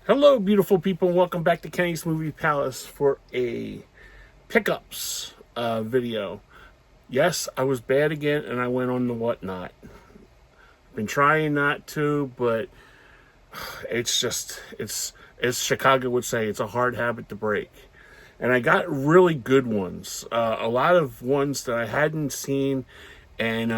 Hello, beautiful people. Welcome back to Kenny's Movie Palace for a pickups video. Yes, I was bad again, and I went on the whatnot. Been trying not to, but it's just, it's as Chicago would say, it's a hard habit to break. And I got really good ones. A lot of ones that I hadn't seen. And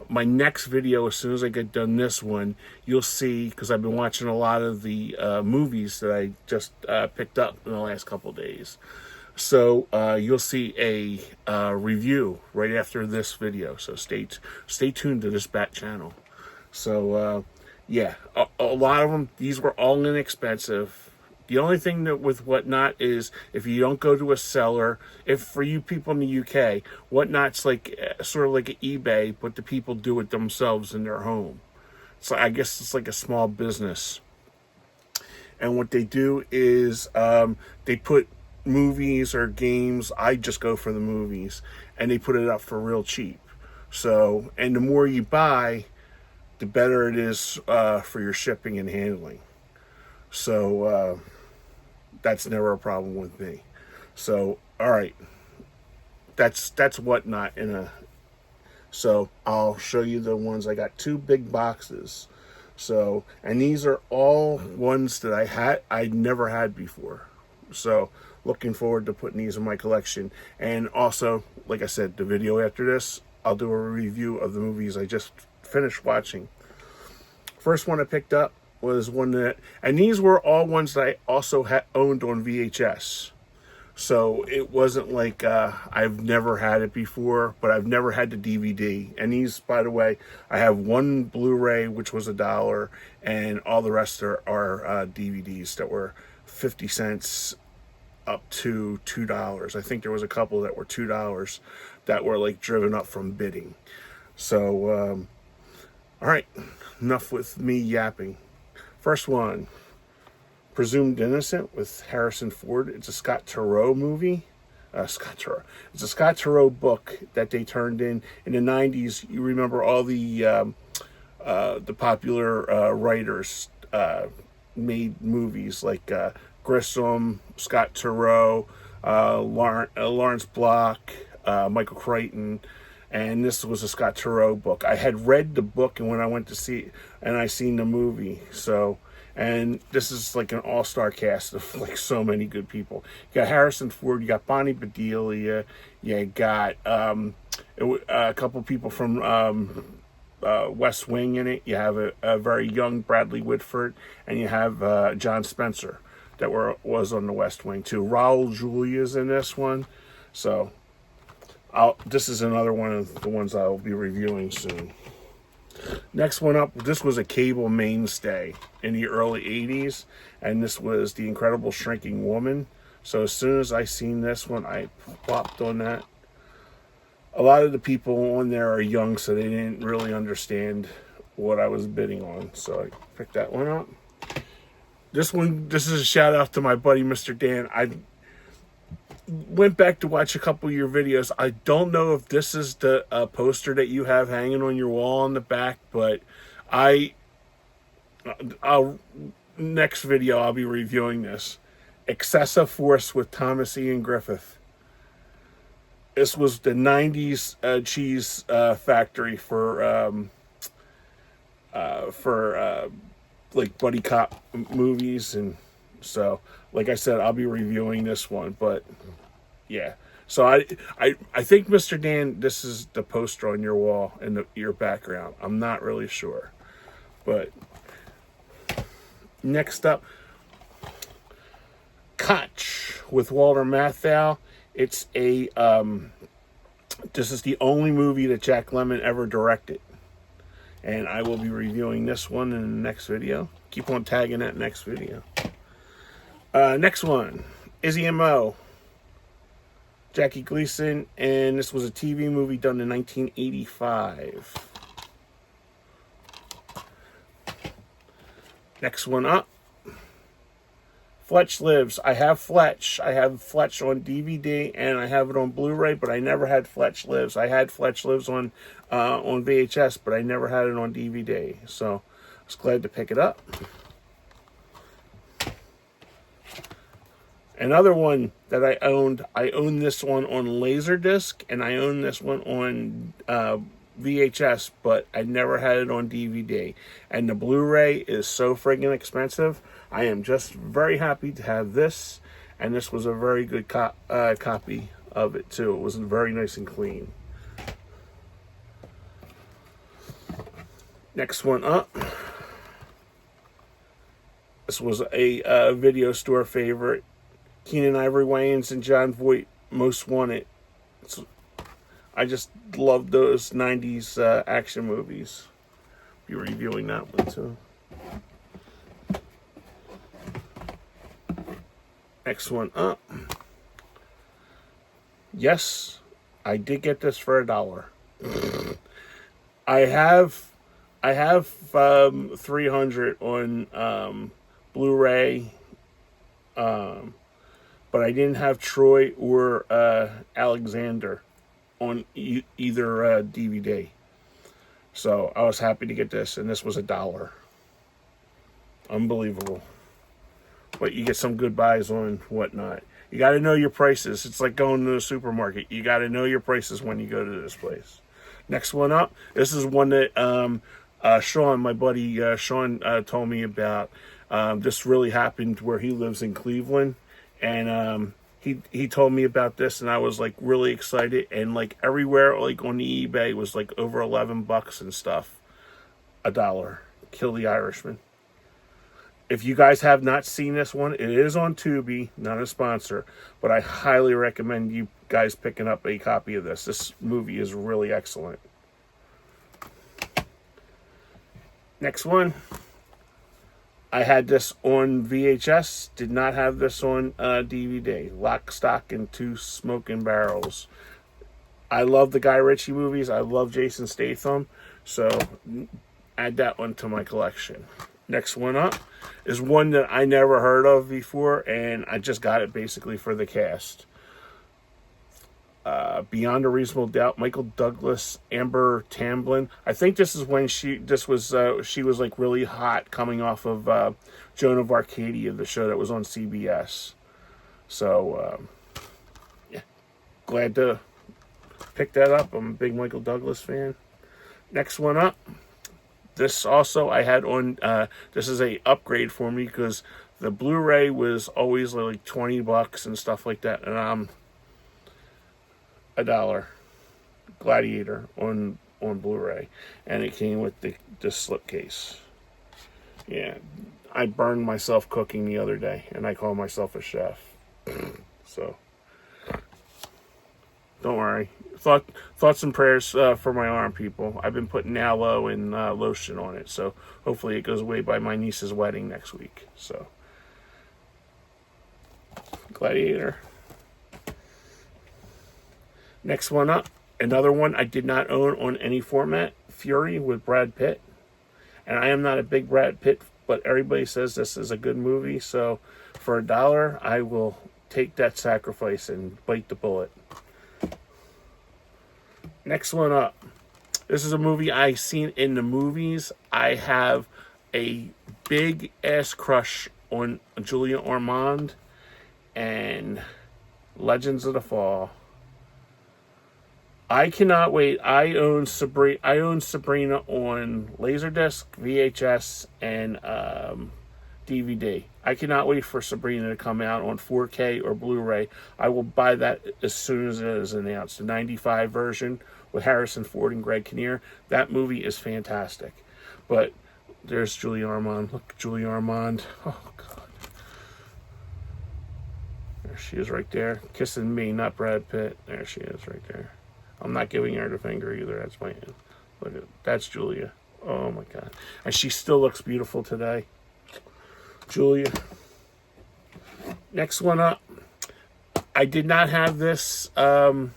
my next video, as soon as I get done this one, you'll see, because I've been watching a lot of the movies that I just picked up in the last couple of days. So you'll see a review right after this video. So stay tuned to this Bat channel. So yeah, a lot of them, these were all inexpensive. The only thing that with Whatnot is if you don't go to a seller, if for you people in the UK, Whatnot's like sort of like an eBay, but the people do it themselves in their home. So I guess it's like a small business. And what they do is they put movies or games. I just go for the movies, and they put it up for real cheap. So, and the more you buy, the better it is for your shipping and handling. So that's never a problem with me. So all right, that's Whatnot in a. So I'll show you the ones. I got two big boxes. So, and these are all ones that I'd never had before. So looking forward to putting these in my collection. And also, like I said, the video after this, I'll do a review of the movies I just finished watching. First one I picked up was one that, and these were all ones that I also had owned on VHS. So it wasn't like I've never had it before, but I've never had the DVD. And these, by the way, I have one Blu-ray, which was $1, and all the rest are DVDs that were 50 cents up to $2. I think there was a couple that were $2 that were like driven up from bidding. So, all right, enough with me yapping. First one, Presumed Innocent with Harrison Ford. It's a Scott Turow movie. It's a Scott Turow book that they turned in the 90s. You remember all the popular writers made movies like Grissom, Scott Turow, Lawrence Block, Michael Crichton. And this was a Scott Turow book. I had read the book, and when I went to see it, and I seen the movie. So, and this is like an all-star cast of like so many good people. You got Harrison Ford, you got Bonnie Bedelia, you got a couple people from West Wing in it. You have a very young Bradley Whitford, and you have John Spencer that was on the West Wing too. Raul Julia's in this one. So this is another one of the ones I'll be reviewing soon. Next one up, this was a cable mainstay in the early 80s, and this was The Incredible Shrinking Woman. So as soon as I seen this one, I plopped on that. A lot of the people on there are young, so they didn't really understand what I was bidding on. So I picked that one up. This is a shout out to my buddy, Mr. Dan. I went back to watch a couple of your videos. I don't know if this is the poster that you have hanging on your wall on the back, but next video I'll be reviewing this. Excessive Force with Thomas Ian Griffith. This was the 90s cheese factory for like buddy cop movies. And so, like I said, I'll be reviewing this one, but yeah. So I think, Mr. Dan, this is the poster on your wall in your background. I'm not really sure, but next up, Koch with Walter Matthau. It's a this is the only movie that Jack Lemmon ever directed, and I will be reviewing this one in the next video. Keep on tagging that next video. Next one, Izzy and Mo, Jackie Gleason, and this was a TV movie done in 1985. Next one up, Fletch Lives. I have Fletch. I have Fletch on DVD, and I have it on Blu-ray, but I never had Fletch Lives. I had Fletch Lives on VHS, but I never had it on DVD. So I was glad to pick it up. Another one that I own this one on Laserdisc, and I own this one on VHS, but I never had it on DVD. And the Blu-ray is so friggin' expensive. I am just very happy to have this, and this was a very good copy of it too. It was very nice and clean. Next one up. This was a video store favorite. Keenen Ivory Wayans and Jon Voight, Most Wanted. I just love those 90s action movies. Be reviewing that one too. Next one up. Yes, I did get this for $1. I have 300 on Blu-ray, but I didn't have Troy or Alexander on either DVD. So I was happy to get this, and this was $1. Unbelievable. But you get some good buys on whatnot. You got to know your prices. It's like going to the supermarket. You got to know your prices when you go to this place. Next one up. This is one that Sean, my buddy Sean, told me about. This really happened where he lives in Cleveland, and he told me about this, and I was like really excited. And like everywhere, like on the eBay, was like over $11 and stuff. $1. Kill the Irishman. If you guys have not seen this one, it is on Tubi, not a sponsor, but I highly recommend you guys picking up a copy of this. This movie is really excellent. Next one. I had this on VHS, did not have this on DVD. Lock, Stock, and Two Smoking Barrels. I love the Guy Ritchie movies. I love Jason Statham. So add that one to my collection. Next one up is one that I never heard of before, and I just got it basically for the cast. Beyond a Reasonable Doubt, Michael Douglas, Amber Tamblyn. I think this is when she was like really hot, coming off of Joan of Arcadia, the show that was on CBS. So yeah, glad to pick that up. I'm a big Michael Douglas fan. Next one up. This also I had on, this is a upgrade for me because the Blu-ray was always like $20 and stuff like that. And $1. Gladiator on Blu-ray. And it came with the slipcase. Yeah, I burned myself cooking the other day, and I call myself a chef. So, don't worry. Thoughts and prayers for my arm, people. I've been putting aloe and lotion on it, so hopefully it goes away by my niece's wedding next week. So, Gladiator. Next one up, another one I did not own on any format, Fury with Brad Pitt. And I am not a big Brad Pitt, but everybody says this is a good movie, so for $1, I will take that sacrifice and bite the bullet. Next one up. This is a movie I seen in the movies. I have a big ass crush on Julia Ormond and Legends of the Fall. I cannot wait. I own Sabrina on Laserdisc, VHS, and DVD. I cannot wait for Sabrina to come out on 4K or Blu-ray. I will buy that as soon as it is announced. The 95 version with Harrison Ford and Greg Kinnear. That movie is fantastic. But there's Julia Ormond. Look, Julia Ormond. Oh, God. There she is right there. Kissing me, not Brad Pitt. There she is right there. I'm not giving her the finger either. That's my hand. Look at that's Julia. Oh my God. And she still looks beautiful today. Julia. Next one up. I did not have this. I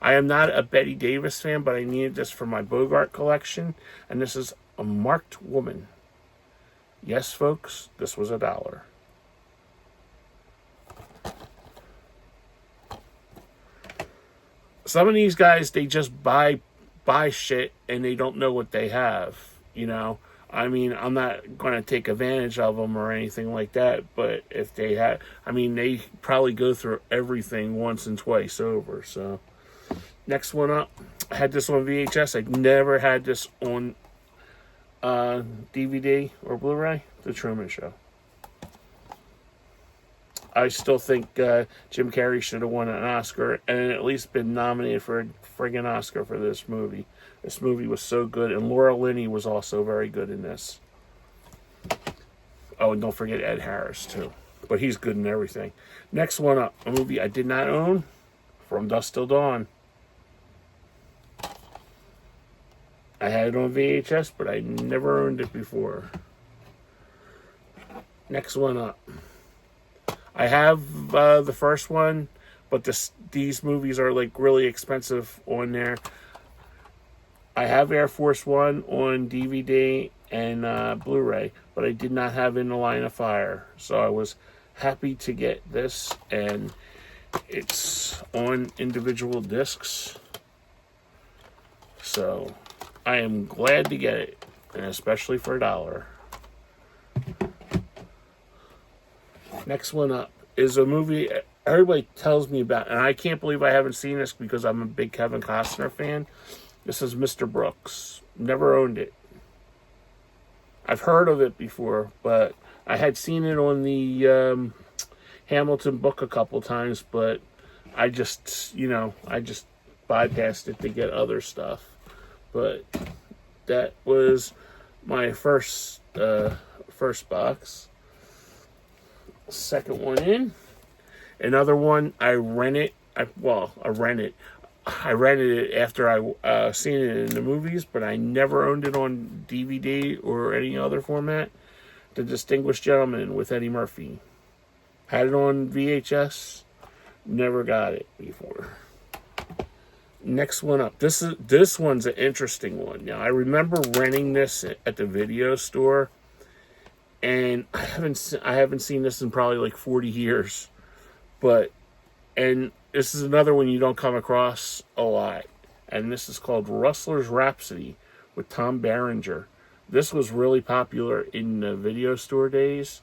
am not a Bette Davis fan, but I needed this for my Bogart collection. And this is A Marked Woman. Yes, folks, this was $1. Some of these guys, they just buy shit and they don't know what they have, you know. I mean, I'm not going to take advantage of them or anything like that, but if they had, I mean, they probably go through everything once and twice over. So, next one up, I had this on VHS. I never had this on DVD or Blu-ray. The Truman Show. I still think Jim Carrey should have won an Oscar and at least been nominated for a friggin' Oscar for this movie. This movie was so good, and Laura Linney was also very good in this. Oh, and don't forget Ed Harris, too. But he's good in everything. Next one up, a movie I did not own, From Dusk Till Dawn. I had it on VHS, but I never owned it before. Next one up. I have the first one, but these movies are like really expensive on there. I have Air Force One on DVD and Blu-ray, but I did not have In the Line of Fire. So I was happy to get this, and it's on individual discs. So I am glad to get it, and especially for $1. Next one up is a movie everybody tells me about, and I can't believe I haven't seen this because I'm a big Kevin Costner fan. This is Mr. Brooks. Never owned it. I've heard of it before, but I had seen it on the Hamilton book a couple times, but I just bypassed it to get other stuff. But that was my first box. Second one in. Another one I rented. I rented it after I seen it in the movies, but I never owned it on DVD or any other format. The Distinguished Gentleman with Eddie Murphy. Had it on VHS. Never got it before. Next one up. This one's an interesting one. Now I remember renting this at the video store. And I haven't seen this in probably like 40 years, and this is another one you don't come across a lot, and this is called Rustler's Rhapsody with Tom Berenger. This was really popular in the video store days,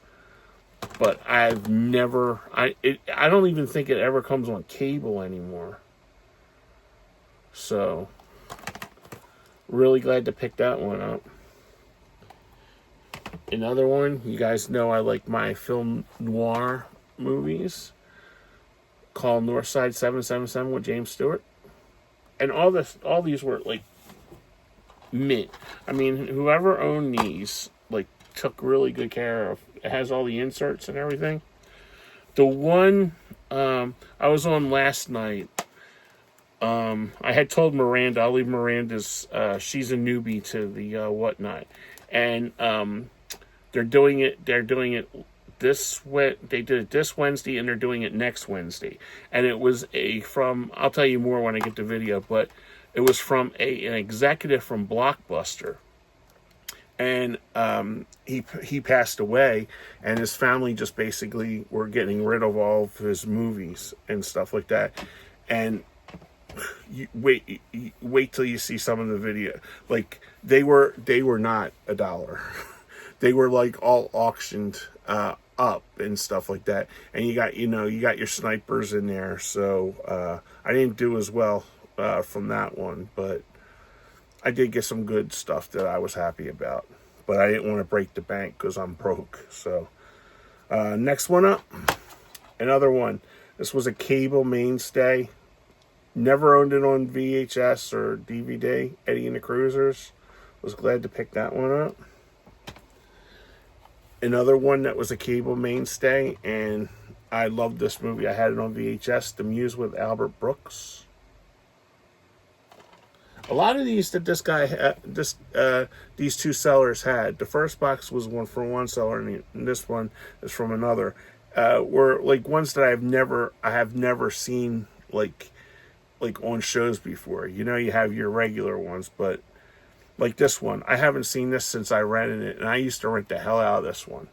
but I don't even think it ever comes on cable anymore. So, really glad to pick that one up. Another one, you guys know I like my film noir movies, called Northside 777 with James Stewart. And all these were like mint. I mean, whoever owned these like took really good care of. It has all the inserts and everything. The one I was on last night, I had told Miranda, I'll leave Miranda's, she's a newbie to the Whatnot. And They're doing it they did it this Wednesday, and they're doing it next Wednesday. And it was I'll tell you more when I get the video, but it was from an executive from Blockbuster. And he passed away, and his family just basically were getting rid of all of his movies and stuff like that. And wait till you see some of the video. Like they were not $1. They were like all auctioned up and stuff like that. And you got your snipers in there. So I didn't do as well from that one, but I did get some good stuff that I was happy about. But I didn't want to break the bank because I'm broke. So next one up, another one. This was a cable mainstay. Never owned it on VHS or DVD. Eddie and the Cruisers. Was glad to pick that one up. Another one that was a cable mainstay, and I loved this movie. I had it on VHS, The Muse with Albert Brooks. A lot of these that this guy had, these two sellers had. The first box was one from one seller, and this one is from another. Were like ones that I have never seen like on shows before. You know, you have your regular ones, but like this one, I haven't seen this since I rented it, and I used to rent the hell out of this one.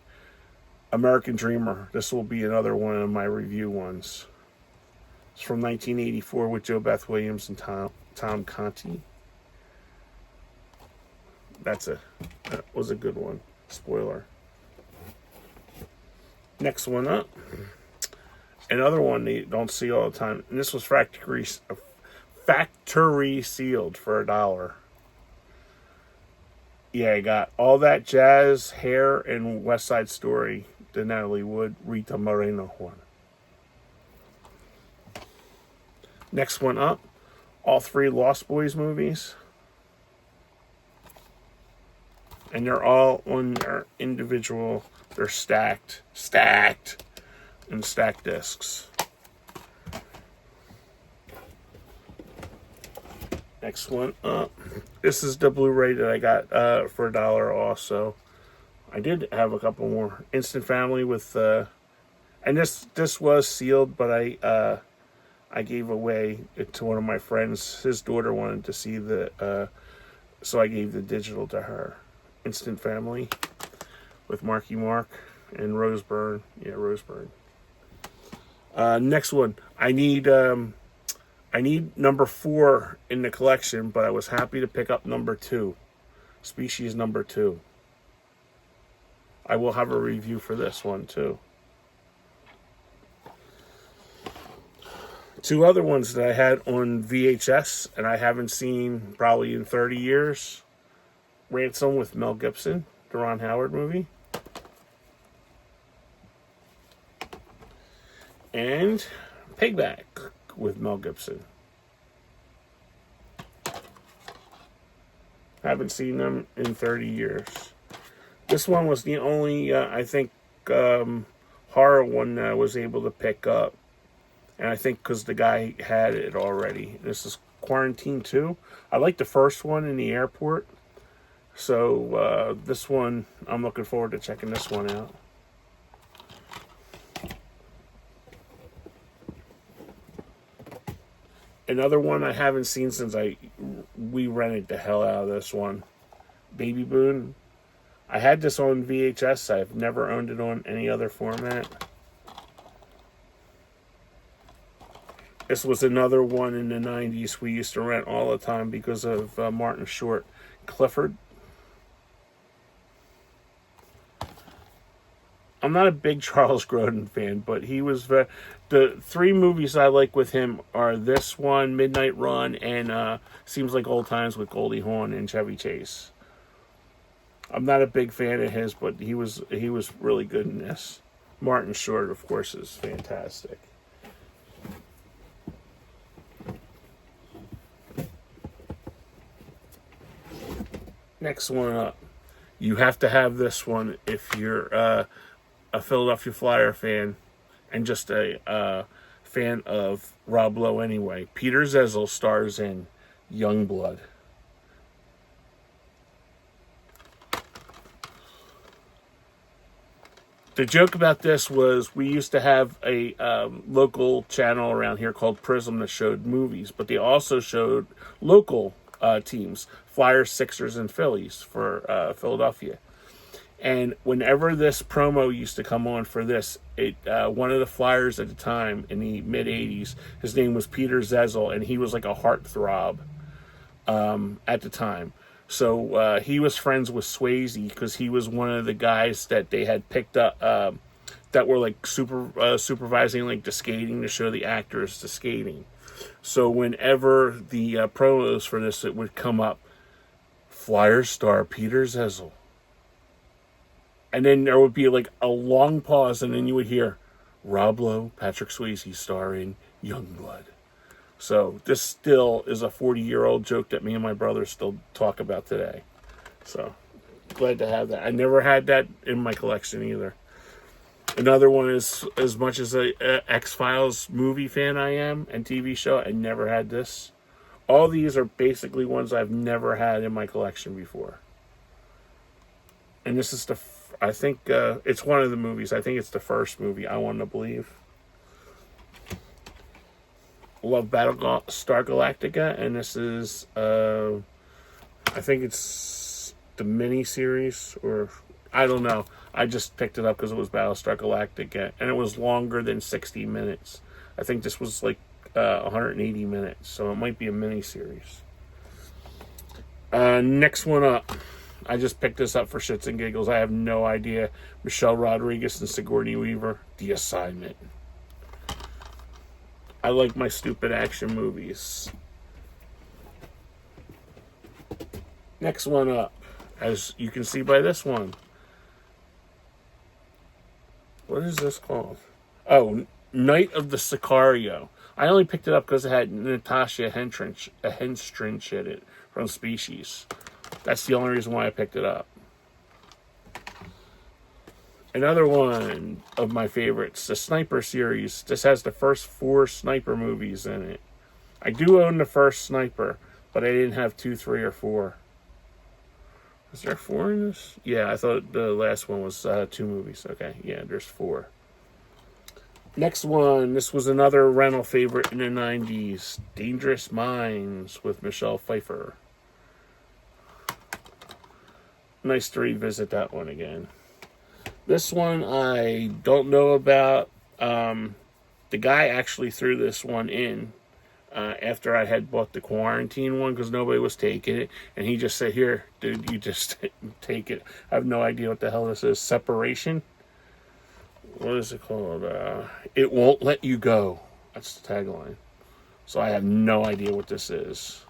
American Dreamer. This will be another one of my review ones. It's from 1984 with Joe Beth Williams and Tom Conti. that was a good one. Spoiler. Next one up. Another one you don't see all the time. And this was factory sealed for $1. Yeah, I got All That Jazz, Hair, and West Side Story. The Natalie Wood, Rita Moreno one. Next one up. All 3 Lost Boys movies. And they're all on their individual, they're stacked, and stacked discs. Next one up. This is the Blu-ray that I got for $1 also. I did have a couple more. Instant Family with, and this was sealed, but I gave away it to one of my friends. His daughter wanted to see so I gave the digital to her. Instant Family with Marky Mark and Rose Byrne. Yeah, Rose Byrne. Next one. I need number 4 in the collection, but I was happy to pick up number 2. Species number 2. I will have a review for this one too. 2 other ones that I had on VHS and I haven't seen probably in 30 years. Ransom with Mel Gibson, the Ron Howard movie. And Payback with Mel Gibson. Haven't seen them in 30 years. This one was the only, I think, horror one that I was able to pick up. And I think because the guy had it already. This is Quarantine 2. I like the first one in the airport. So this one, I'm looking forward to checking this one out. Another one I haven't seen since we rented the hell out of this one. Baby Boon. I had this on VHS. I've never owned it on any other format. This was another one in the 90s we used to rent all the time because of Martin Short. Clifford. I'm not a big Charles Grodin fan, but he was the 3 movies I like with him are this one, Midnight Run, and Seems Like Old Times with Goldie Hawn and Chevy Chase. I'm not a big fan of his, but he was really good in this. Martin Short, of course, is fantastic. Next one up. You have to have this one if you're a Philadelphia Flyer fan and just a fan of Rob Lowe anyway. Peter Zezel stars in Youngblood. The joke about this was we used to have a local channel around here called Prism that showed movies, but they also showed local teams, Flyers, Sixers, and Phillies for Philadelphia. And whenever this promo used to come on for this, one of the Flyers at the time in the mid-'80s, his name was Peter Zezel, and he was like a heartthrob at the time. So he was friends with Swayze because he was one of the guys that they had picked up that were like supervising like the skating to show the actors the skating. So whenever the promos for this, it would come up, Flyers star Peter Zezel. And then there would be like a long pause, and then you would hear Rob Lowe, Patrick Swayze starring Youngblood. So this still is a 40-year-old joke that me and my brother still talk about today. So glad to have that. I never had that in my collection either. Another one is, as much as a X-Files movie fan I am and TV show, I never had this. All these are basically ones I've never had in my collection before. And this is I think it's one of the movies. I think it's the first movie, I Want to Believe. Love Battlestar Galactica, and this is, I think it's the mini-series, or I don't know. I just picked it up because it was Battlestar Galactica, and it was longer than 60 minutes. I think this was like 180 minutes, so it might be a mini-series. Next one up. I just picked this up for shits and giggles. I have no idea. Michelle Rodriguez and Sigourney Weaver, The Assignment. I like my stupid action movies. Next one up, as you can see by this one. What is this called? Oh, Night of the Sicario. I only picked it up because it had Natasha Henstridge in it from Species. That's the only reason why I picked it up. Another one of my favorites, the Sniper series. This has the first 4 Sniper movies in it. I do own the first Sniper, but I didn't have 2, 3, or 4. Is there 4 in this? Yeah, I thought the last one was 2 movies. Okay, yeah, there's 4. Next one, this was another rental favorite in the 90s. Dangerous Minds with Michelle Pfeiffer. Nice to revisit that one again. This one I don't know about. The guy actually threw this one in after I had bought the quarantine one because nobody was taking it. And he just said, here, dude, you just take it. I have no idea what the hell this is. Separation? What is it called? It Won't Let You Go. That's the tagline. So I have no idea what this is.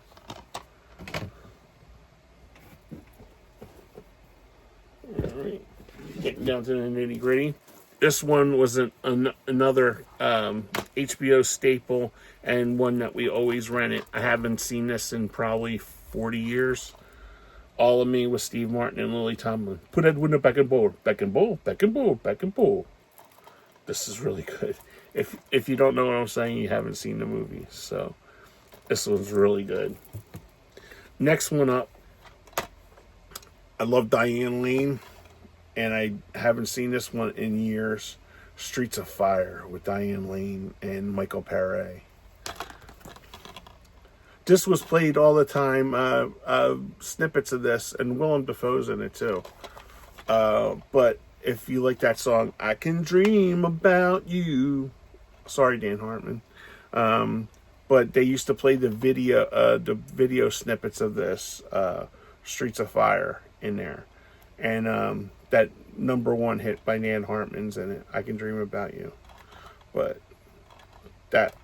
Alright. Getting down to the nitty gritty. This one was another HBO staple and one that we always rented. I haven't seen this in probably 40 years. All of Me with Steve Martin and Lily Tomlin. Put that window back and bowl. Back and bowl. Back and bowl. Back and bowl. This is really good. If you don't know what I'm saying, you haven't seen the movie. So this one's really good. Next one up. I love Diane Lane. And I haven't seen this one in years. Streets of Fire with Diane Lane and Michael Paré. This was played all the time. Snippets of this, and Willem Dafoe's in it too. But if you like that song, I Can Dream About You. Sorry, Dan Hartman. But they used to play the video snippets of this Streets of Fire in there, and that #1 hit by Dan Hartman's in it. I Can Dream About You. But that,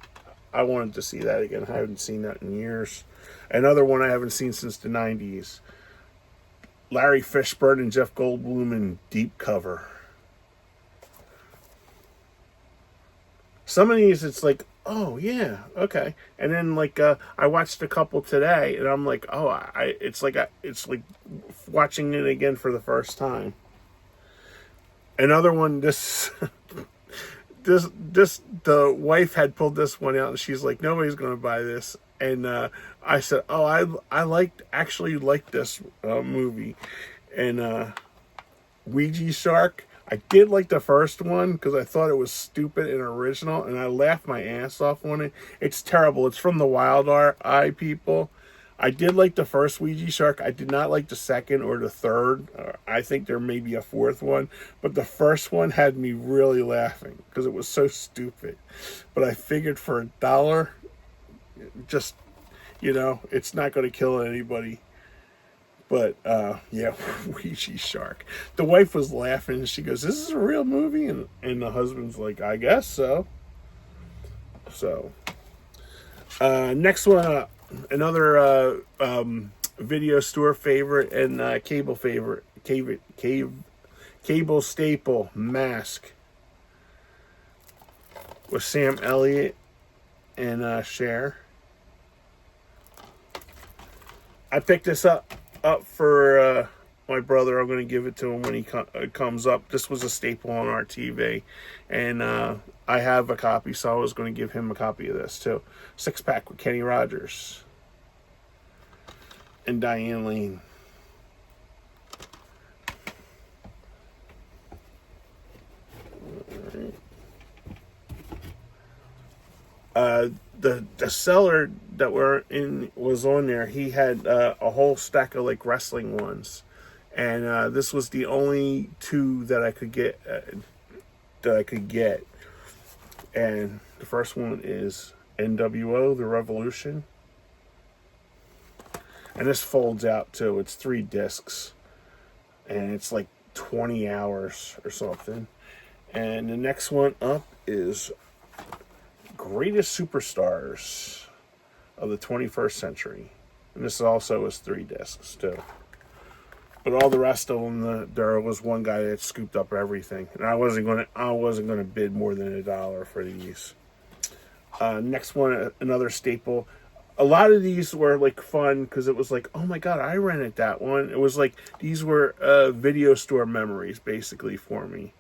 I wanted to see that again. I haven't seen that in years. Another one I haven't seen since the 90s. Larry Fishburne and Jeff Goldblum in Deep Cover. Some of these, it's like, oh yeah, okay. And then like I watched a couple today, and I'm like, oh, it's like watching it again for the first time. Another one, the wife had pulled this one out, and she's like, nobody's going to buy this. And I said, oh, I actually liked this movie. And Ouija Shark, I did like the first one because I thought it was stupid and original, and I laughed my ass off on it. It's terrible. It's from the Wild Eye people. I did like the first Ouija Shark. I did not like the second or the third. I think there may be a fourth one. But the first one had me really laughing because it was so stupid. But I figured for $1, just, it's not going to kill anybody. But, yeah, Ouija Shark. The wife was laughing. She goes, this is a real movie? And the husband's like, I guess so. So, next one up. Another video store favorite and cable favorite, cable staple, Mask with Sam Elliott and Cher. I picked this up for my brother. I'm going to give it to him when he comes up. This was a staple on our TV, and I have a copy, so I was going to give him a copy of this too. 6-pack with Kenny Rogers and Diane Lane. The seller that was on there. He had a whole stack of like wrestling ones, and this was the only 2 that I could get. And the first one is NWO, The Revolution. And this folds out too. It's 3 discs. and it's like 20 hours or something. And the next one up is Greatest Superstars of the 21st Century. And this also is 3 discs too. But all the rest of them, there was one guy that scooped up everything, and I wasn't gonna bid more than $1 for these. Next one, another staple. A lot of these were like fun because it was like, oh my god, I rented that one. It was like these were video store memories basically for me.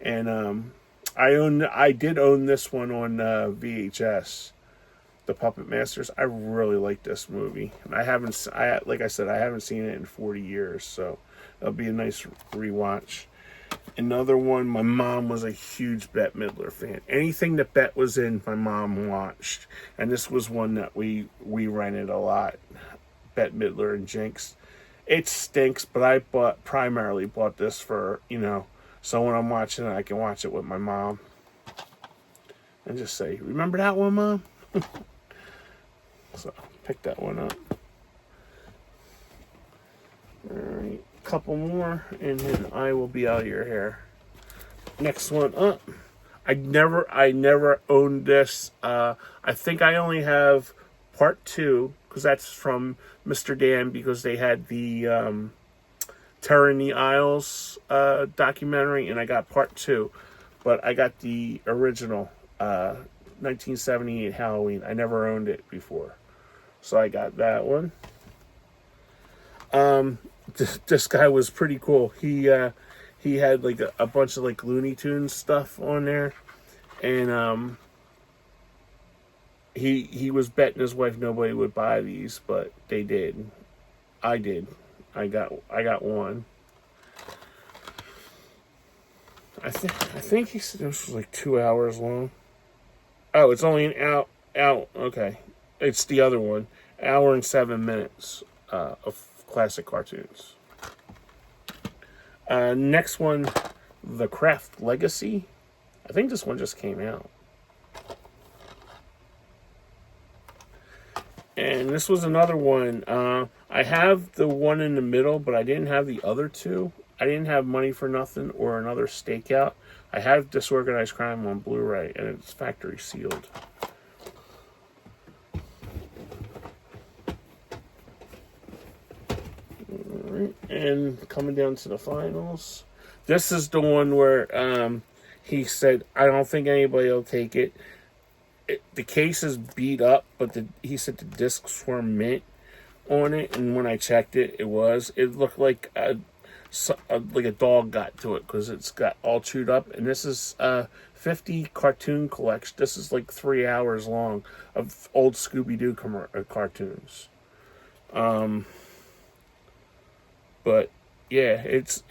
And I did own this one on VHS, The Puppet Masters. I really like this movie, and like I said, I haven't seen it in 40 years, so it'll be a nice rewatch. Another one, my mom was a huge Bette Midler fan. Anything that Bette was in, my mom watched. And this was one that we rented a lot. Bette Midler and Jinx. It stinks, but I primarily bought this for, so when I'm watching it, I can watch it with my mom. And just say, remember that one, Mom? So, pick that one up. Alright, couple more, and then I will be out of your hair. Next one up. I never owned this. I think I only have part 2, because that's from Mr. Dan, because they had the Terror in the Isles documentary, and I got part 2. But I got the original 1978 Halloween. I never owned it before. So I got that one. This guy was pretty cool. He had like a bunch of like Looney Tunes stuff on there, and he was betting his wife nobody would buy these, but they did. I did. I got one. I think he said this was like 2 hours long. Oh, it's only an hour. Okay, it's the other one. 1 hour and 7 minutes of classic cartoons. Next one, The Craft Legacy. I think this one just came out. And this was another one. I have the one in the middle, but I didn't have the other two. I didn't have Money for Nothing or Another Stakeout. I have Disorganized Crime on Blu-ray, and it's factory sealed. And coming down to the finals. This is the one where he said, I don't think anybody will take it. The case is beat up, but he said the discs were mint on it, and when I checked it, it was. It looked like a dog got to it because it's got all chewed up. And this is 50 cartoon collection. This is like 3 hours long of old Scooby-Doo cartoons. But yeah, it's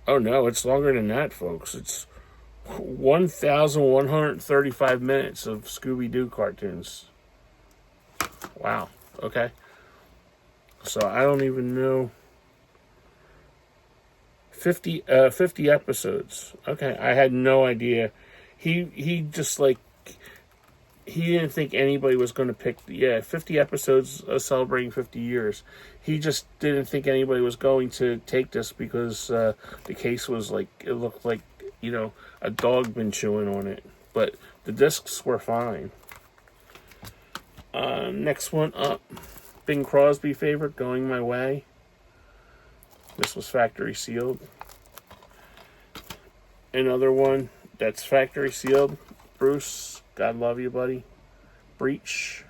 oh no, it's longer than that, folks. It's 1,135 minutes of Scooby-Doo cartoons. Wow. Okay. So I don't even know. 50 episodes. Okay, I had no idea. He just like he didn't think anybody was going to pick 50 episodes celebrating 50 years. He just didn't think anybody was going to take this because the case was like, it looked like, a dog been chewing on it. But the discs were fine. Next one up, Bing Crosby favorite, Going My Way. This was factory sealed. Another one that's factory sealed, Bruce, God love you, buddy. Breach.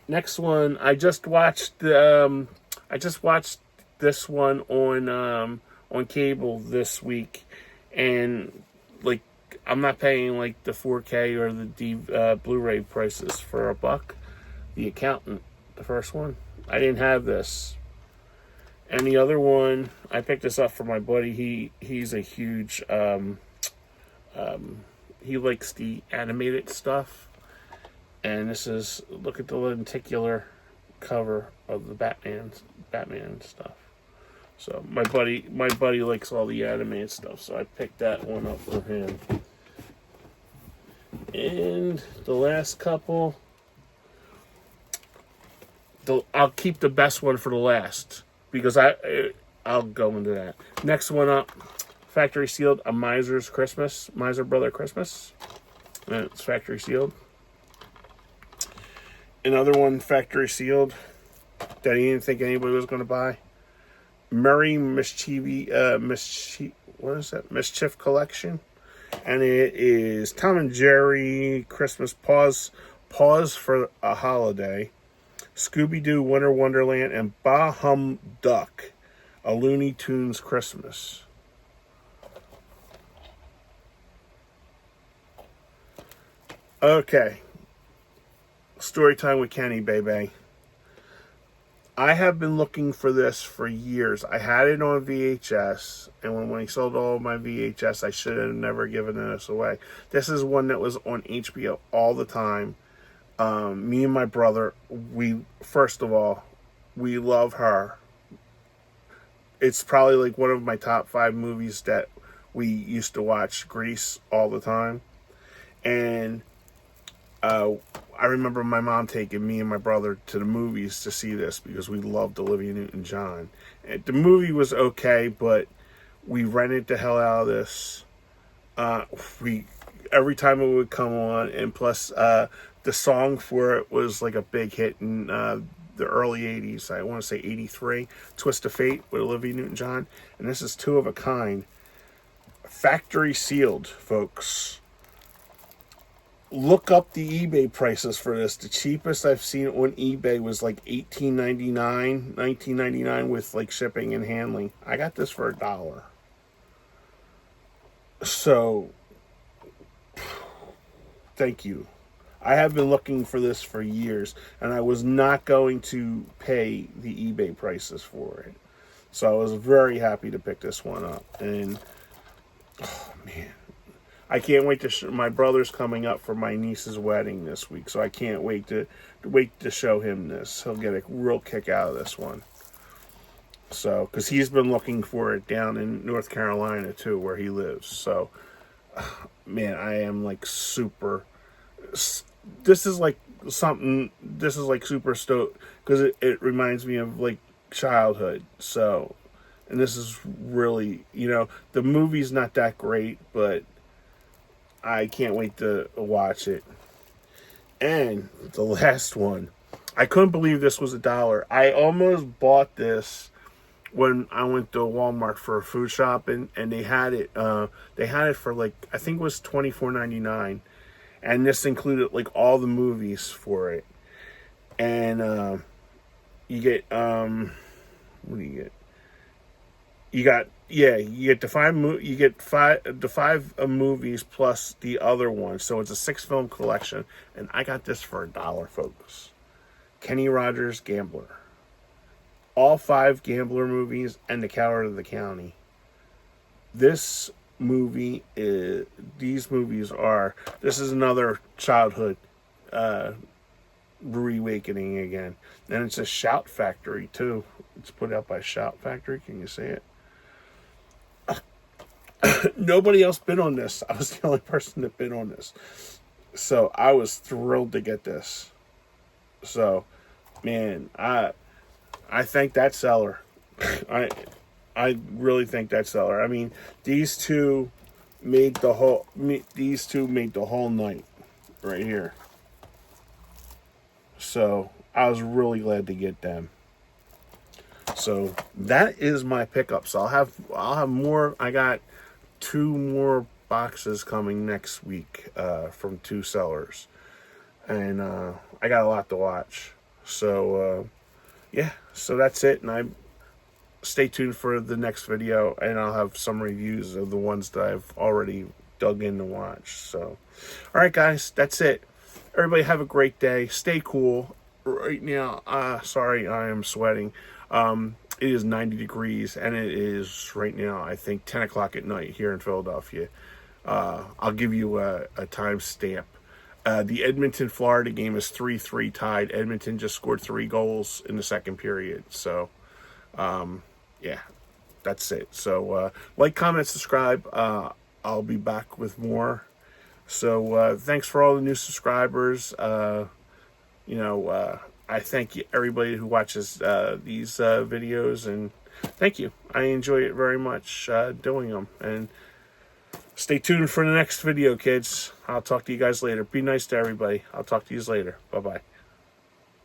Next one, I just watched this one on cable this week, and like I'm not paying like the 4K or the Blu-ray prices for $1. The Accountant, the first one, I didn't have this. And the other one, I picked this up for my buddy. He's a huge he likes the animated stuff. And this is, look at the lenticular cover of the Batman stuff. So my buddy likes all the animated stuff, so I picked that one up for him. And the last couple, I'll keep the best one for the last because I'll go into that. Next one up, factory sealed, A Miser's Christmas, Miser Brother Christmas. And it's factory sealed. Another one factory sealed that he didn't think anybody was going to buy. Merry Mischief Collection, and it is Tom and Jerry Christmas Pause for a Holiday, Scooby-Doo Winter Wonderland, and Bah Hum Duck, A Looney Tunes Christmas. Okay. Story time with Kenny, baby. I have been looking for this for years. I had it on VHS, and when he sold all of my VHS, I should have never given this away. This is one that was on HBO all the time. Me and my brother, first of all, we love her. It's probably like one of my top 5 movies that we used to watch, Grease, all the time. And I remember my mom taking me and my brother to the movies to see this because we loved Olivia Newton-John. The movie was okay, but we rented the hell out of this. Every time it would come on, and plus the song for it was like a big hit in the early 80s. I want to say 83, Twist of Fate with Olivia Newton-John. And this is Two of a Kind. Factory sealed, folks. Look up the eBay prices for this. The cheapest I've seen on eBay was like $18.99, $19.99 with like shipping and handling. I got this for $1. So, thank you. I have been looking for this for years, and I was not going to pay the eBay prices for it. So I was very happy to pick this one up. And, oh man. I can't wait to my brother's coming up for my niece's wedding this week, so I can't wait to show him this. He'll get a real kick out of this one. So, because he's been looking for it down in North Carolina too, where he lives. So, man, I am like super. This is like something. This is like super stoked because it reminds me of like childhood. So, and this is really, the movie's not that great, but I can't wait to watch it. And the last one. I couldn't believe this was $1. I almost bought this when I went to Walmart for a food shop, and they had it. They had it for like, I think it was $24.99, and this included like all the movies for it. And you get what do you get? You get the five movies plus the other one, so it's a 6-film collection. And I got this for $1, folks. Kenny Rogers Gambler, all 5 Gambler movies, and The Coward of the County. This movie is. These movies are. This is another childhood reawakening again, and it's a Shout Factory too. It's put out by Shout Factory. Can you see it? Nobody else bid on this. I was the only person that bid on this. So I was thrilled to get this. So, man, I thank that seller. I really thank that seller. I mean, these two made the whole night right here. So I was really glad to get them. So that is my pickup. So I'll have more. I got 2 more boxes coming next week from 2 sellers, and I got a lot to watch. So yeah, so that's it. And I stay tuned for the next video, and I'll have some reviews of the ones that I've already dug in to watch. So, all right, guys, that's it. Everybody have a great day. Stay cool. Right now, sorry, I am sweating. It is 90 degrees, and it is right now, I think, 10 o'clock at night here in Philadelphia. I'll give you a time stamp. The Edmonton, Florida game is 3-3 tied. Edmonton just scored 3 goals in the second period. So, yeah, that's it. So, like, comment, subscribe. I'll be back with more. So, thanks for all the new subscribers. I thank you, everybody who watches these videos, and thank you. I enjoy it very much doing them. And stay tuned for the next video, kids. I'll talk to you guys later. Be nice to everybody. I'll talk to you later. Bye-bye.